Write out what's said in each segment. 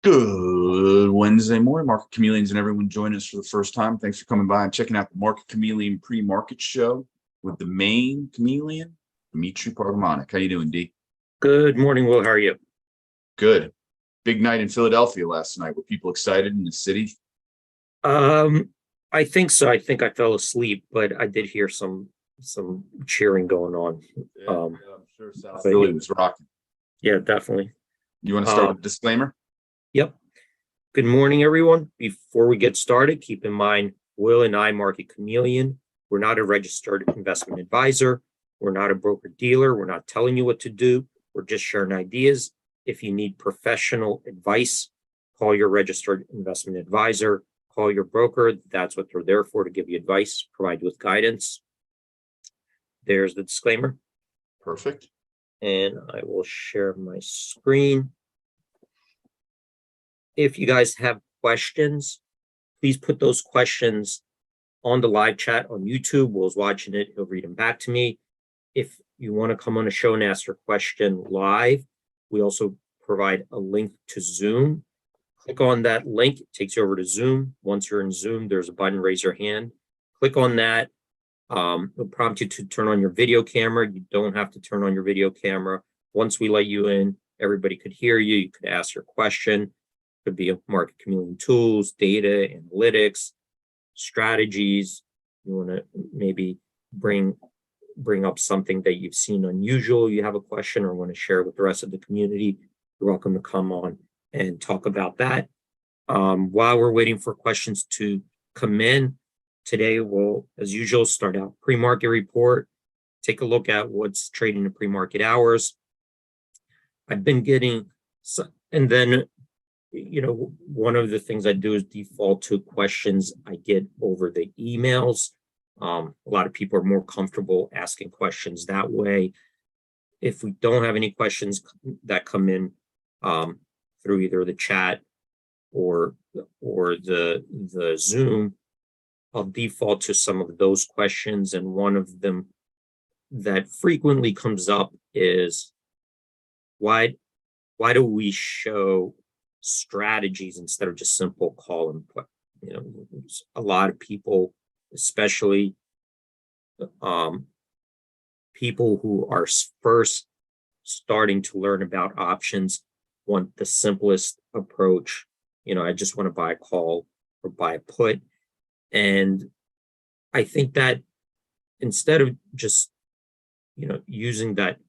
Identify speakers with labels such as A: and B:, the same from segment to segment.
A: Good Wednesday morning, Market Chameleons and everyone joining us for the first time. Thanks for coming by and checking out the Market Chameleon pre-market show with the main chameleon, Dimitri Pargamanik. How you doing, D?
B: Good morning, Will. How are you?
A: Good. Big night in Philadelphia last night. Were people excited in the city?
B: Um, I think so. I think I fell asleep, but I did hear some cheering going on.
A: I'm sure South
B: But
A: Philly was rocking.
B: yeah, definitely.
A: You want to start with a disclaimer?
B: Yep. Good morning, everyone. Before we get started, keep in mind, Will and I, Market Chameleon, we're not a registered investment advisor. We're not a broker dealer. We're not telling you what to do. We're just sharing ideas. If you need professional advice, call your registered investment advisor, call your broker. That's what they're there for, to give you advice, provide you with guidance. There's the disclaimer.
A: Perfect.
B: And I will share my screen. If you guys have questions, please put those questions on the live chat on YouTube. Will's watching it. He'll read them back to me. If you want to come on a show and ask your question live, we also provide a link to Zoom. Click on that link. It takes you over to Zoom. Once you're in Zoom, there's a button, raise your hand. Click on that. It'll prompt you to turn on your video camera. You don't have to turn on your video camera. Once we let you in, everybody could hear you. You could ask your question. Could be a Market Chameleon tools, data, analytics, strategies. You want to maybe bring up something that you've seen unusual. You have a question or want to share with the rest of the community. You're welcome to come on and talk about that. While we're waiting for questions to come in, today we'll, as usual, start out pre-market report, take a look at what's trading in pre-market hours. I've been getting, and then, one of the things I do is default to questions I get over the emails. A lot of people are more comfortable asking questions that way. If we don't have any questions that come in through either the chat or the Zoom, I'll default to some of those questions. And one of them that frequently comes up is, why do we show strategies instead of just simple call and put? A lot of people, especially people who are first starting to learn about options, want the simplest approach. I just want to buy a call or buy a put. And I think that instead of just, using that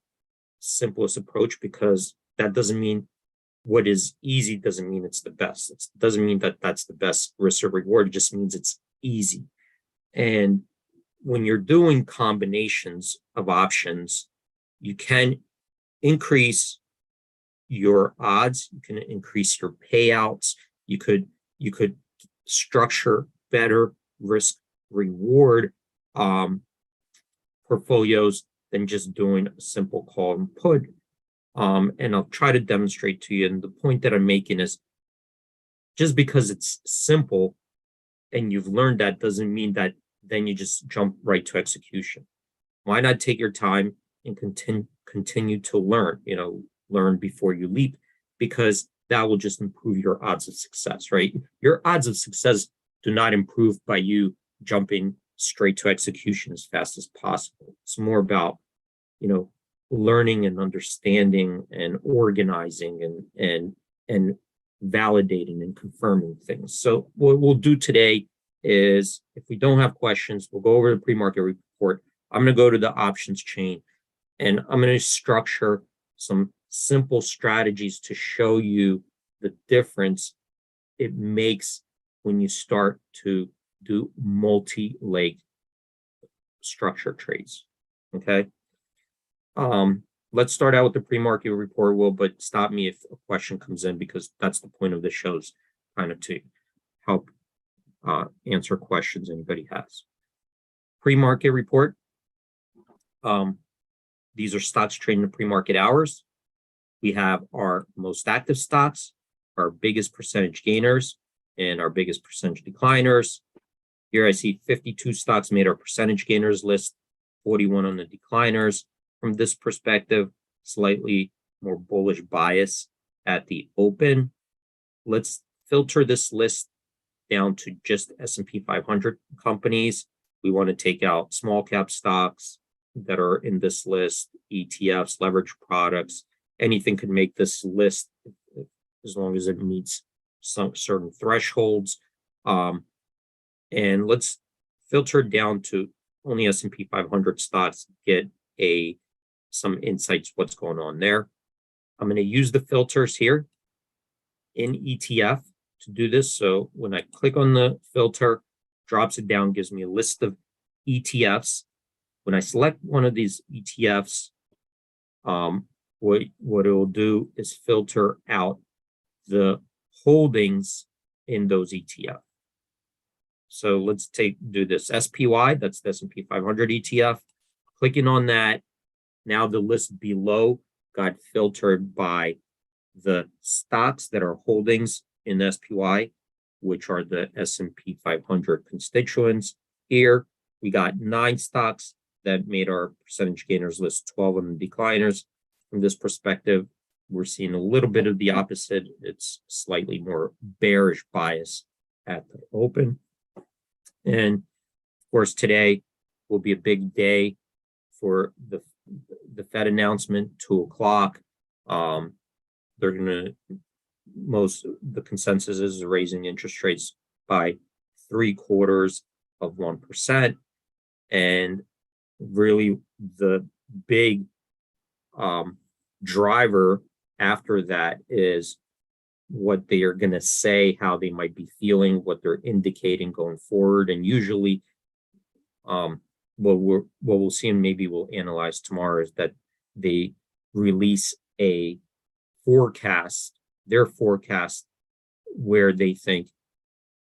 B: simplest approach, because that doesn't mean what is easy doesn't mean it's the best. It doesn't mean that that's the best risk or reward. It just means it's easy. And when you're doing combinations of options, you can increase your odds. You can increase your payouts. You could structure better risk reward portfolios than just doing a simple call and put. And I'll try to demonstrate to you. And the point that I'm making is, just because it's simple and you've learned that doesn't mean that then you just jump right to execution. Why not take your time and continue to learn, learn before you leap, because that will just improve your odds of success, right? Your odds of success do not improve by you jumping straight to execution as fast as possible. It's more about, learning and understanding and organizing and validating and confirming things. So what we'll do today is, if we don't have questions, we'll go over the pre-market report. I'm going to go to the options chain, and I'm going to structure some simple strategies to show you the difference it makes when you start to do multi-leg structure trades. Okay. Let's start out with the pre-market report, Will, but stop me if a question comes in, because that's the point of the show's kind of to help answer questions anybody has. Pre-market report. These are stocks trading in pre-market hours. We have our most active stocks, our biggest percentage gainers, and our biggest percentage decliners. Here I see 52 stocks made our percentage gainers list, 41 on the decliners. From this perspective, slightly more bullish bias at the open. let's filter this list down to just S&P 500 companies. We want to take out small cap stocks that are in this list, ETFs, leverage products. Anything could make this list as long as it meets some certain thresholds. And let's filter it down to only S&P 500 stocks, get some insights what's going on there. I'm going to use the filters here in ETF to do this. So when I click on the filter, drops it down, gives me a list of ETFs. When I select one of these ETFs, what it will do is filter out the holdings in those ETF. So let's do this SPY, that's the S&P 500 ETF. Clicking on that, now the list below got filtered by the stocks that are holdings in SPY, which are the S&P 500 constituents. Here, we got 9 stocks that made our percentage gainers list, 12 of them decliners. From this perspective, we're seeing a little bit of the opposite. It's slightly more bearish bias at the open. And of course, today will be a big day for the Fed announcement, 2 o'clock. They're going to, the consensus is raising interest rates by 0.75%. And really the big driver after that is what they are going to say, how they might be feeling, what they're indicating going forward. And usually what we'll see, and maybe we'll analyze tomorrow, is that they release a forecast, their forecast, where they think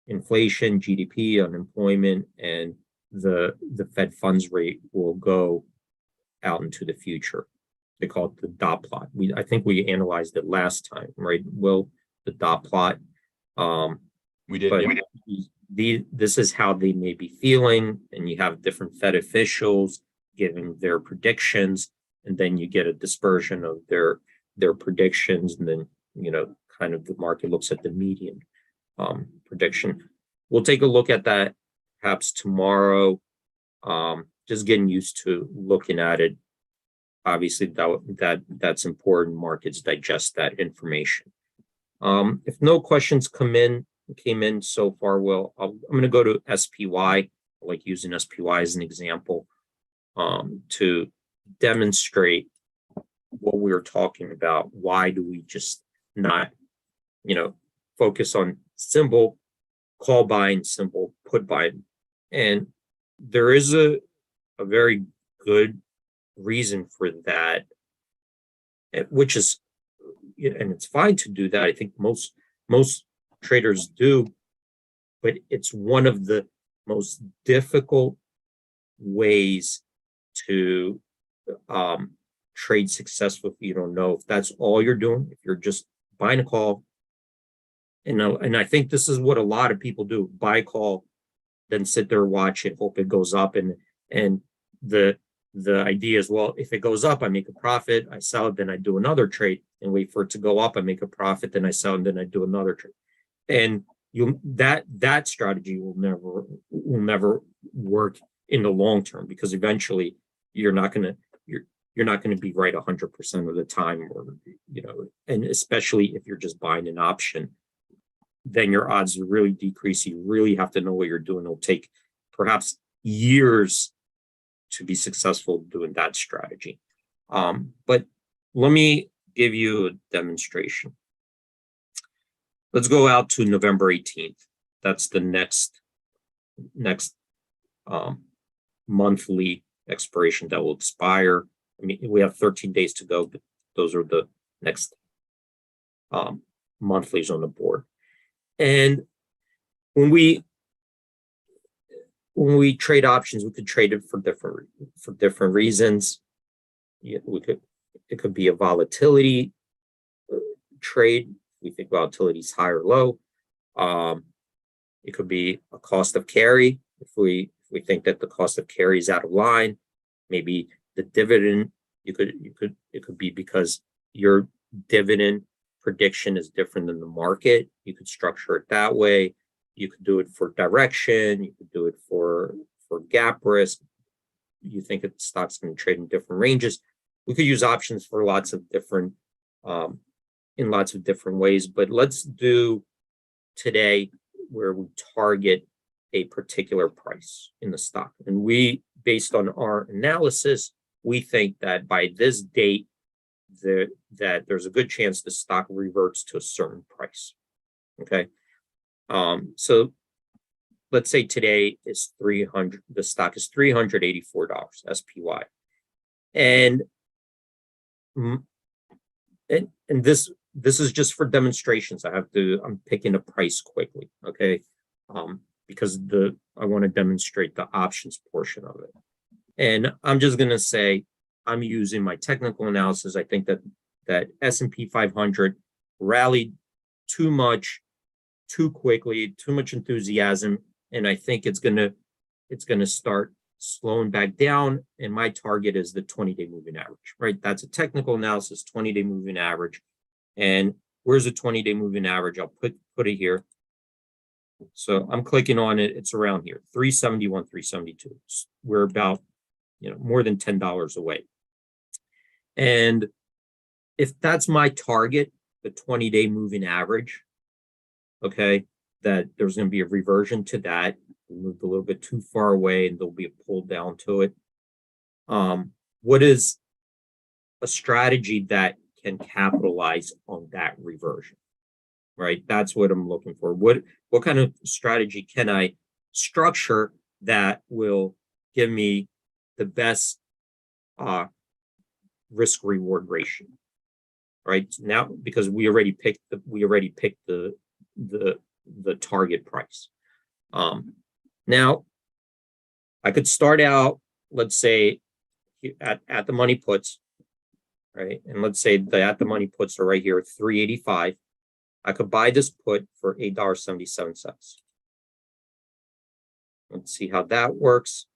B: inflation, GDP, unemployment, and the Fed funds rate will go out into the future. They call it the dot plot. I think we analyzed it last time, right? Will, the dot plot.
A: We did.
B: But this is how they may be feeling, and you have different Fed officials giving their predictions, and then you get a dispersion of their predictions, and then kind of the market looks at the median prediction. We'll take a look at that perhaps tomorrow. Just getting used to looking at it. Obviously, that's important. Markets digest that information. If no questions came in so far, well, I'm going to go to SPY. I like using SPY as an example to demonstrate what we were talking about. Why do we just not, focus on simple call buying, simple put buying? And there is a very good reason for that, which is, and it's fine to do that. I think most traders do, but it's one of the most difficult ways to trade successfully if you don't know if that's all you're doing, if you're just buying a call. And I think this is what a lot of people do: buy a call, then sit there, watch it, hope it goes up. And the idea is, well, if it goes up, I make a profit, I sell it, then I do another trade, and wait for it to go up, I make a profit, then I sell, and then I do another trade. And that strategy will never work in the long term, because eventually you're not going to be right 100% of the time, or and especially if you're just buying an option, then your odds really decrease. You really have to know what you're doing. It'll take perhaps years to be successful doing that strategy. But let me give you a demonstration. Let's go out to November 18th. That's the next monthly expiration that will expire. I mean, we have 13 days to go, but those are the next monthlies on the board. And when we trade options, we could trade it for different reasons. It could be a volatility trade. We think volatility is high or low. It could be a cost of carry. If we think that the cost of carry is out of line, maybe the dividend. It could be because your dividend prediction is different than the market. You could structure it that way. You could do it for direction. You could do it for gap risk. You think the stock's going to trade in different ranges. We could use options for lots of different, in lots of different ways. But let's do today where we target a particular price in the stock. And we, based on our analysis, we think that by this date, that there's a good chance the stock reverts to a certain price. Okay. So let's say today is 300, the stock is $384 SPY. And this is just for demonstrations. I'm picking a price quickly. Okay. Because I want to demonstrate the options portion of it. And I'm just going to say, I'm using my technical analysis. I think that S&P 500 rallied too much, too quickly, too much enthusiasm. And I think it's going to start slowing back down. And my target is the 20-day moving average, right? That's a technical analysis, 20-day moving average. And where's the 20-day moving average? I'll put it here. So I'm clicking on it. It's around here, 371, 372. We're about, more than $10 away. And if that's my target, the 20-day moving average, okay, that there's going to be a reversion to that. We moved a little bit too far away and there'll be a pull down to it. What is a strategy that can capitalize on that reversion? Right? That's what I'm looking for. What kind of strategy can I structure that will give me the best risk reward ratio? Right now, because we already picked the target price. Now I could start out, let's say, at the money puts, right? And let's say the at the money puts are right here at 385. I could buy this put for $8.77. Let's see how that works.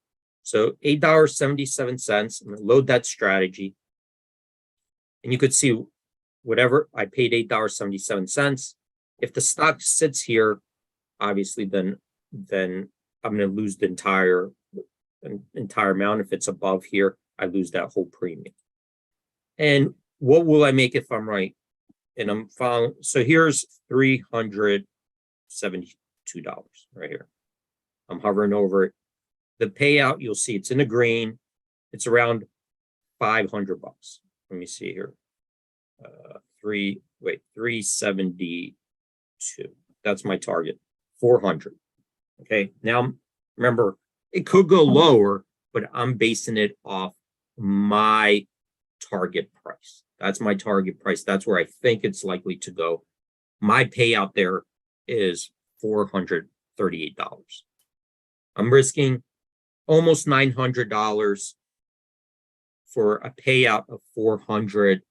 B: So $8.77, I'm going to load that strategy. And you could see whatever I paid $8.77. If the stock sits here, obviously, then I'm going to lose the entire amount. If it's above here, I lose that whole premium. And what will I make if I'm right? And I'm following. So here's $372 right here. I'm hovering over it. The payout, you'll see it's in the green. It's around $500. Let me see here. 372. That's my target. 400. Okay. Now remember, it could go lower, but I'm basing it off my target price. That's my target price. That's where I think it's likely to go. My payout there is $438. I'm risking almost $900 for a payout of 400.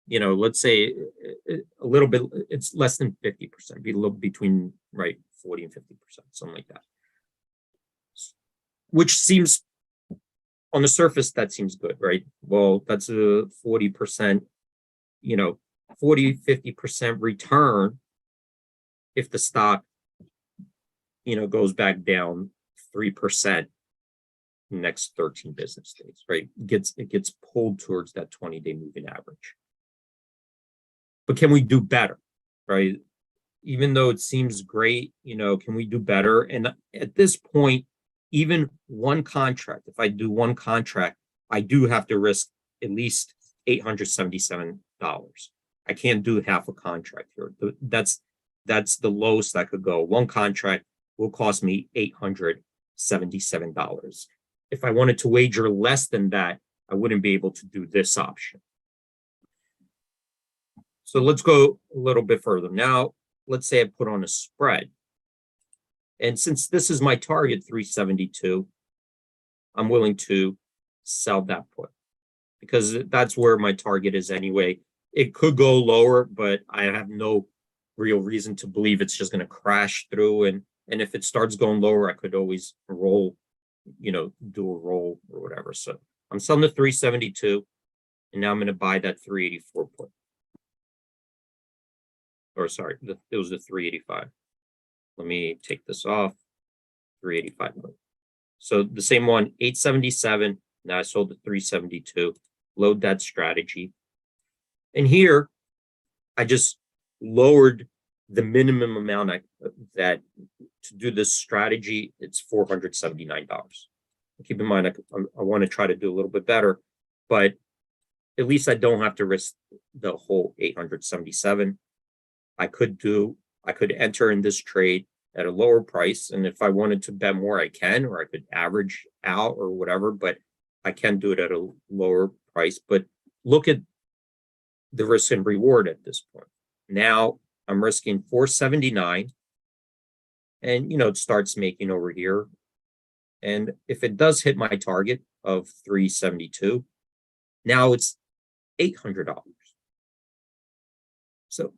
B: Let's say a little bit, it's less than 50%, be a little between 40 and 50%, something like that. Which seems, on the surface, that seems good, right? Well, that's a 40%, 50% return if the stock, goes back down 3% next 13 business days, right? It gets pulled towards that 20-day moving average. But can we do better, right? Even though it seems great, can we do better? And at this point, even one contract, if I do one contract, I do have to risk at least $877. I can't do half a contract here. That's the lowest I could go. One contract will cost me $877. If I wanted to wager less than that, I wouldn't be able to do this option. So let's go a little bit further. Now, let's say I put on a spread. And since this is my target, 372, I'm willing to sell that put because that's where my target is anyway. It could go lower, but I have no real reason to believe it's just going to crash through. And if it starts going lower, I could always roll, do a roll or whatever. So I'm selling the 372, and now I'm going to buy that 384 put. or sorry, it was the 385. Let me take this off. 385. So the same one, 877. Now I sold the 372. Load that strategy. And here, I just lowered the minimum amount that to do this strategy. It's $479. Keep in mind, I want to try to do a little bit better, but at least I don't have to risk the whole 877. I could enter in this trade at a lower price, and if I wanted to bet more, I can, or I could average out or whatever, but I can do it at a lower price. But look at the risk and reward at this point. Now I'm risking 479, and it starts making over here. And if it does hit my target of 372, now it's $800. So,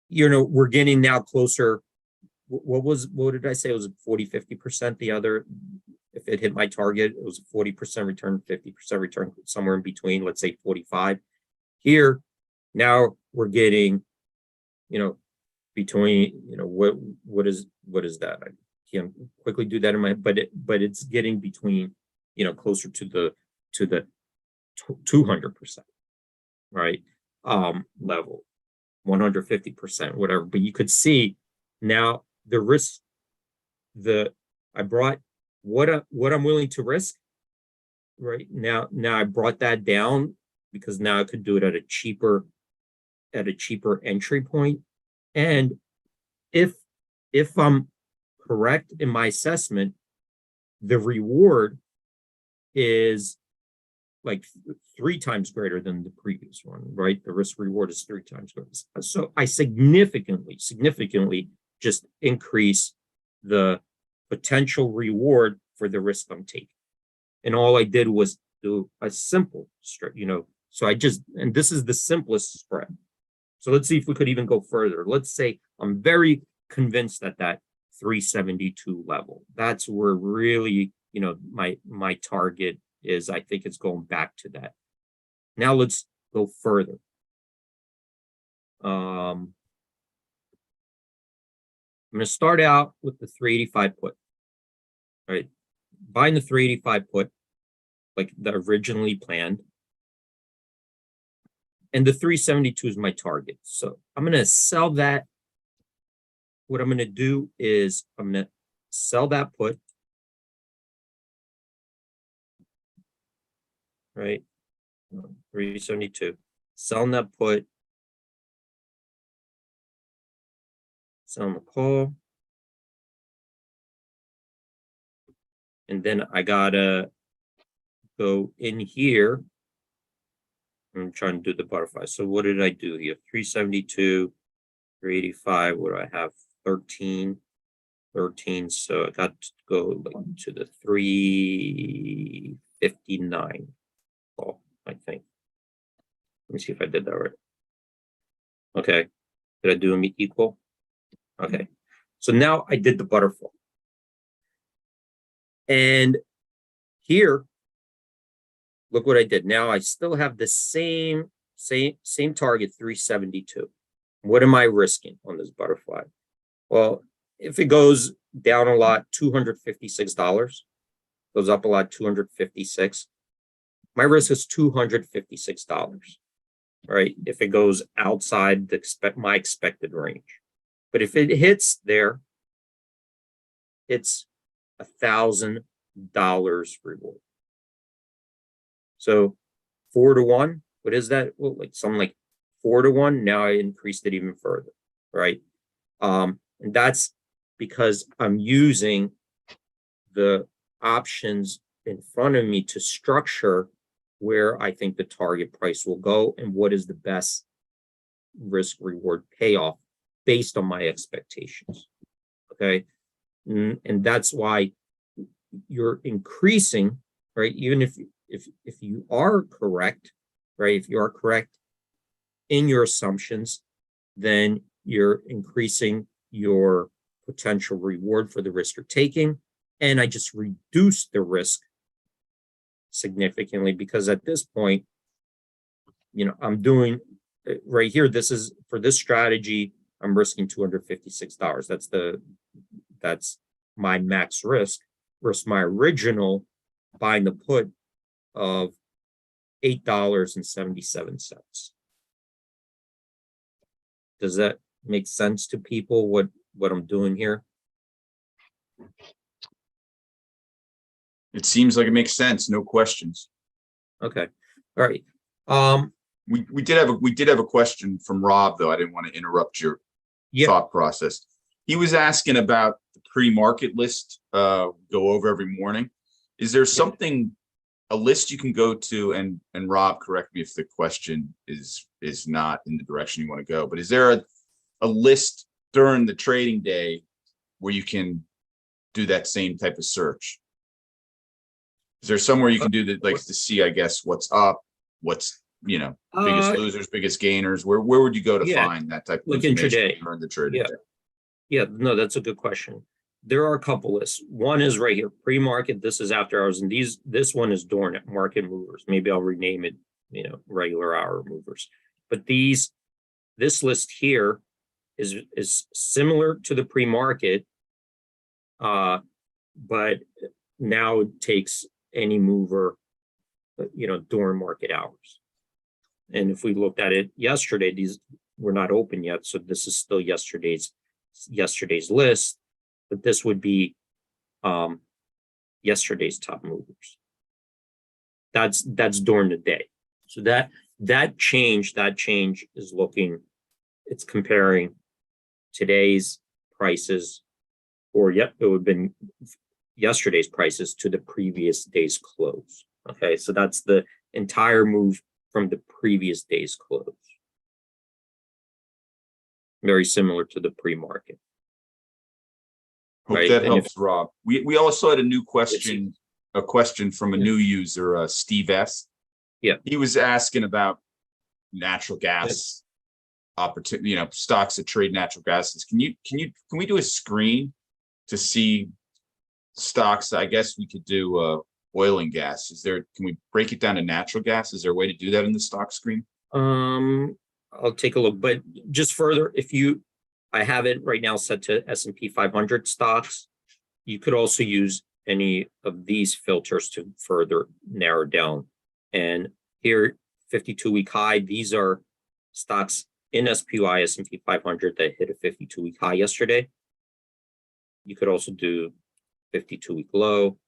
B: we're getting now closer. What did I say? It was 40-50%. The other, if it hit my target, it was a 40% return, 50% return, somewhere in between, let's say 45. Here, now we're getting, between, what is that? I can't quickly do that in my head, but it's getting between, closer to the 200%, right? Level, 150%, whatever. But you could see now the risk, I brought what I'm willing to risk right now. Now I brought that down because now I could do it at a cheaper entry point. And if I'm correct in my assessment, the reward is like 3 times greater than the previous one, right? The risk reward is 3 times greater. So I significantly just increase the potential reward for the risk I'm taking. And all I did was do a simple spread, so and this is the simplest spread. So let's see if we could even go further. Let's say I'm very convinced that 372 level, that's where really, my target is. I think it's going back to that. Now let's go further. I'm going to start out with the 385 put. All right, buying the 385 put like the originally planned. And the 372 is my target. So I'm going to sell that. What I'm going to do is I'm going to sell that put. Right? 372. Selling that put. Selling the call. And then I got to go in here. I'm trying to do the butterfly. So what did I do here? 372, 385. What do I have? 13. So I got to go to the 359 call, I think. Let me see if I did that right. Okay. Did I do them equal? Okay. So now I did the butterfly. And here, look what I did. Now I still have the same target, 372. What am I risking on this butterfly? Well, if it goes down a lot, $256, goes up a lot, $256. My risk is $256, right? If it goes outside my expected range. But if it hits there, it's $1,000 reward. So 4 to 1, what is that? Well, like something like 4 to 1. Now I increased it even further, right? And that's because I'm using the options in front of me to structure where I think the target price will go and what is the best risk reward payoff based on my expectations. Okay. And that's why you're increasing, right? Even if you are correct, right? If you are correct in your assumptions, then you're increasing your potential reward for the risk you're taking. And I just reduced the risk significantly because at this point, I'm doing right here. This is for this strategy. I'm risking $256. That's my max risk versus my original buying the put of $8.77. Does that make sense to people what I'm doing here?
A: It seems like it makes sense. No questions.
B: Okay. All right.
A: We did have a question from Rob, though. I didn't want to interrupt your thought process. He was asking about the pre-market list, go over every morning. Is there something, a list you can go to, and Rob, correct me if the question is not in the direction you want to go, but is there a list during the trading day where you can do that same type of search? Is there somewhere you can do that, like to see, I guess, what's up, what's, biggest losers, biggest gainers? Where would you go to find that type of information during the trading day?
B: Yeah, no, that's a good question. There are a couple lists. One is right here, pre-market. This is after hours, and this one is during market movers. Maybe I'll rename it, regular hour movers. But this list here is similar to the pre-market, but now it takes any mover, during market hours. And if we looked at it yesterday, these were not open yet, so this is still yesterday's list, but this would be yesterday's top movers. That's during the day. So that change is it's comparing today's prices, or it would have been yesterday's prices to the previous day's close. Okay, so that's the entire move from the previous day's close. Very similar to the pre-market.
A: Hope that helps, Rob. We also had a new question, from a new user, Steve S.
B: Yeah,
A: he was asking about natural gas opportunity, stocks that trade natural gases. Can we do a screen to see stocks? I guess we could do oil and gas. Can we break it down to natural gas? Is there a way to do that in the stock screen?
B: I'll take a look, but just further, I have it right now set to S&P 500 stocks. You could also use any of these filters to further narrow down. And here, 52-week high, these are stocks in SPY S&P 500 that hit a 52-week high yesterday. You could also do 52-week low.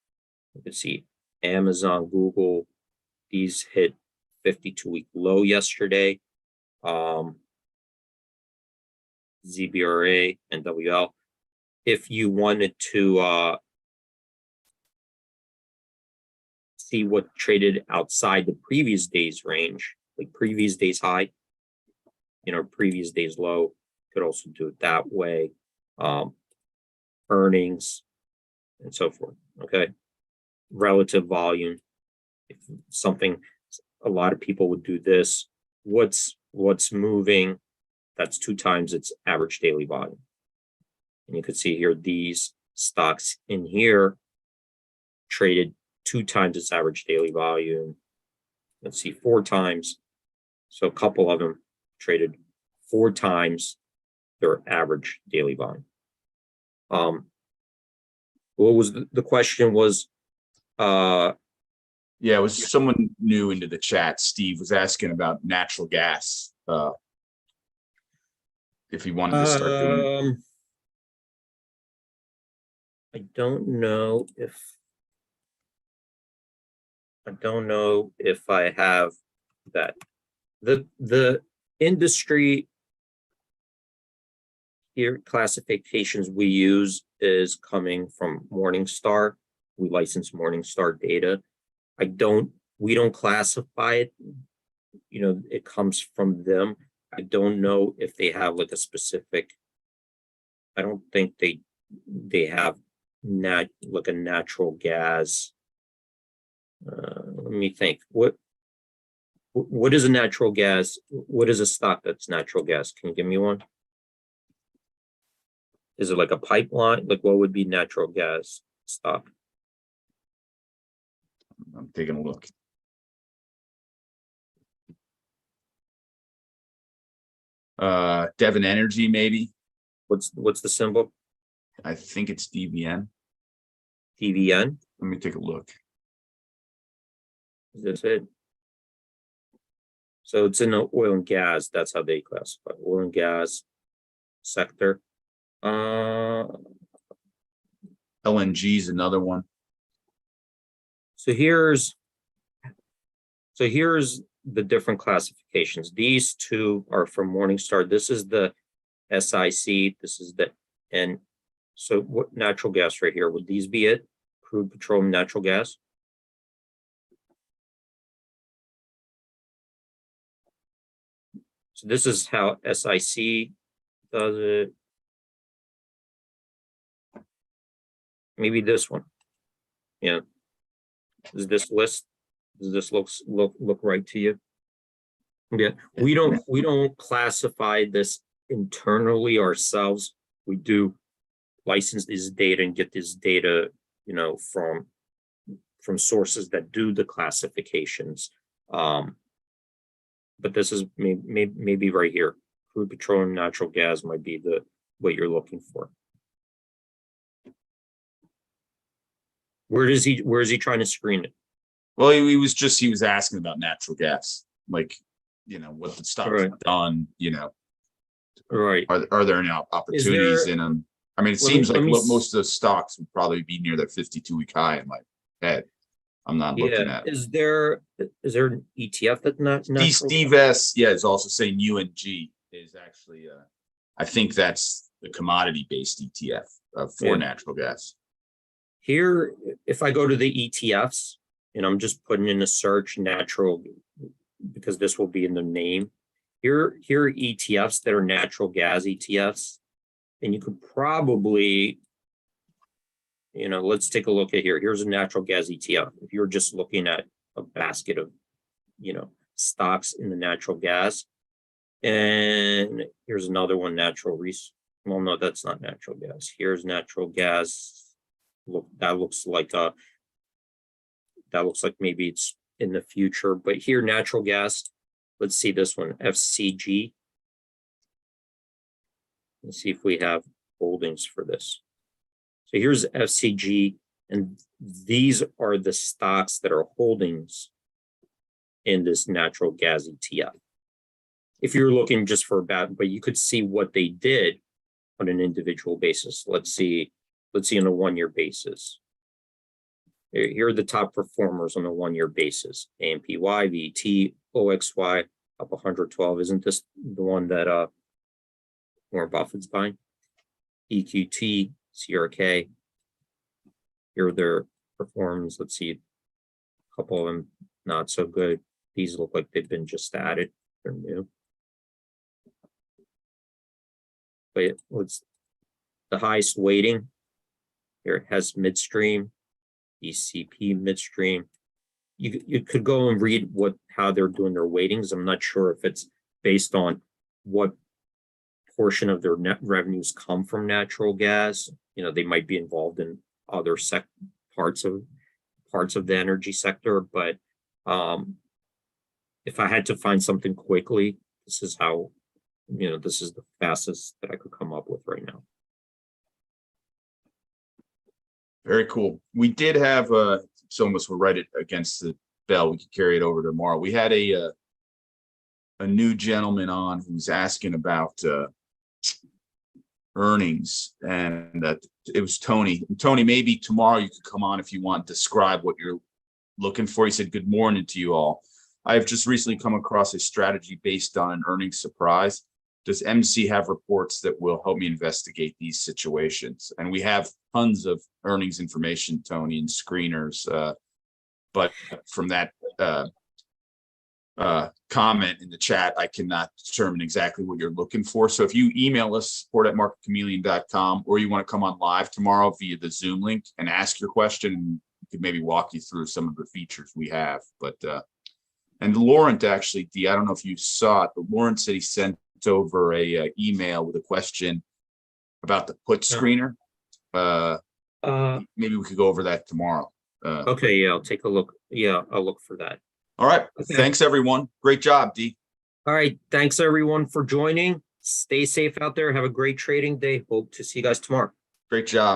B: You can see Amazon, Google, these hit 52-week low yesterday. ZBRA and WL. If you wanted to see what traded outside the previous day's range, like previous day's high, previous day's low, could also do it that way. Earnings and so forth. Okay. Relative volume. If a lot of people would do this. What's moving? That's 2 times its average daily volume. And you could see here, these stocks in here traded 2 times its average daily volume. Let's see, 4 times. So a couple of them traded 4 times their average daily volume. What was the question was?
A: Yeah, it was someone new into the chat. Steve was asking about natural gas. If he wanted to start doing it.
B: I don't know if I have that. The industry here classifications we use is coming from Morningstar. We license Morningstar data. We don't classify it. It comes from them. I don't know if they have like a specific. I don't think they have like a natural gas. Let me think. What is a natural gas? What is a stock that's natural gas? Can you give me one? Is it like a pipeline? Like what would be natural gas stock?
A: I'm taking a look. Devon Energy, maybe.
B: What's the symbol?
A: I think it's DVN.
B: DVN?
A: Let me take a look.
B: Is this it? So it's in the oil and gas. That's how they classify oil and gas sector.
A: LNG is another one.
B: So here's the different classifications. These two are from Morningstar. This is the SIC. This is the and so what natural gas right here? Would these be it? Crude, petroleum, natural gas. So this is how SIC does it. Maybe this one. Yeah. Does this list? Does this look right to you? Yeah. We don't classify this internally ourselves. We do license this data and get this data, you know, from sources that do the classifications. But this is maybe right here. Crude, petroleum, natural gas might be what you're looking for. Where is he trying to screen it?
A: Well, he was asking about natural gas, like, you know, what the stock's done, you know.
B: Right.
A: Are there any opportunities in them? I mean, it seems like most of the stocks would probably be near their 52-week high in my head. I'm not looking at it.
B: Is there an ETF that's not
A: Steve S, yeah, is also saying UNG is actually I think that's the commodity based ETF for natural gas.
B: Here, if I go to the ETFs and I'm just putting in a search natural, because this will be in the name. Here are ETFs that are natural gas ETFs. And you could probably, you know, let's take a look at here. Here's a natural gas ETF. If you're just looking at a basket of, you know, stocks in the natural gas, and here's another one, natural resource. Well, no, that's not natural gas. Here's natural gas. Look, that looks like maybe it's in the future. But here, natural gas. Let's see this one, FCG. Let's see if we have holdings for this. So here's FCG, and these are the stocks that are holdings in this natural gas ETF. If you're looking just for but you could see what they did on an individual basis. Let's see on a 1-year basis. Here are the top performers on a 1-year basis. AMPY, VT, OXY, up 112. Isn't this the one that Warren Buffett's buying? EQT, CRK. Here are their performance. Let's see, a couple of them not so good. These look like they've been just added. They're new. But what's the highest weighting? Here it has midstream, ECP midstream. You could go and read how they're doing their weightings. I'm not sure if it's based on what portion of their net revenues come from natural gas. You know, they might be involved in other parts of the energy sector. But if I had to find something quickly, this is how, you know, this is the fastest that I could come up with right now.
A: Very cool. We did have it's almost we'll write it against the bell. We could carry it over tomorrow. We had a new gentleman on who's asking about earnings, and it was Tony. Tony, maybe tomorrow you could come on if you want to describe what you're looking for. He said, "Good morning to you all. I have just recently come across a strategy based on an earnings surprise. Does MC have reports that will help me investigate these situations?" And we have tons of earnings information, Tony, and screeners. But from that comment in the chat, I cannot determine exactly what you're looking for. So if you email us, support@MarketChameleon.com, or you want to come on live tomorrow via the Zoom link and ask your question, we could maybe walk you through some of the features we have. But and Laurent, actually, D, I don't know if you saw it, but Laurent said he sent over a email with a question about the put screener. Maybe we could go over that tomorrow.
B: Okay, yeah, I'll take a look. Yeah, I'll look for that.
A: All right.
B: Okay.
A: Thanks, everyone. Great job, D.
B: All right. Thanks everyone for joining. Stay safe out there. Have a great trading day. Hope to see you guys tomorrow.
A: Great job.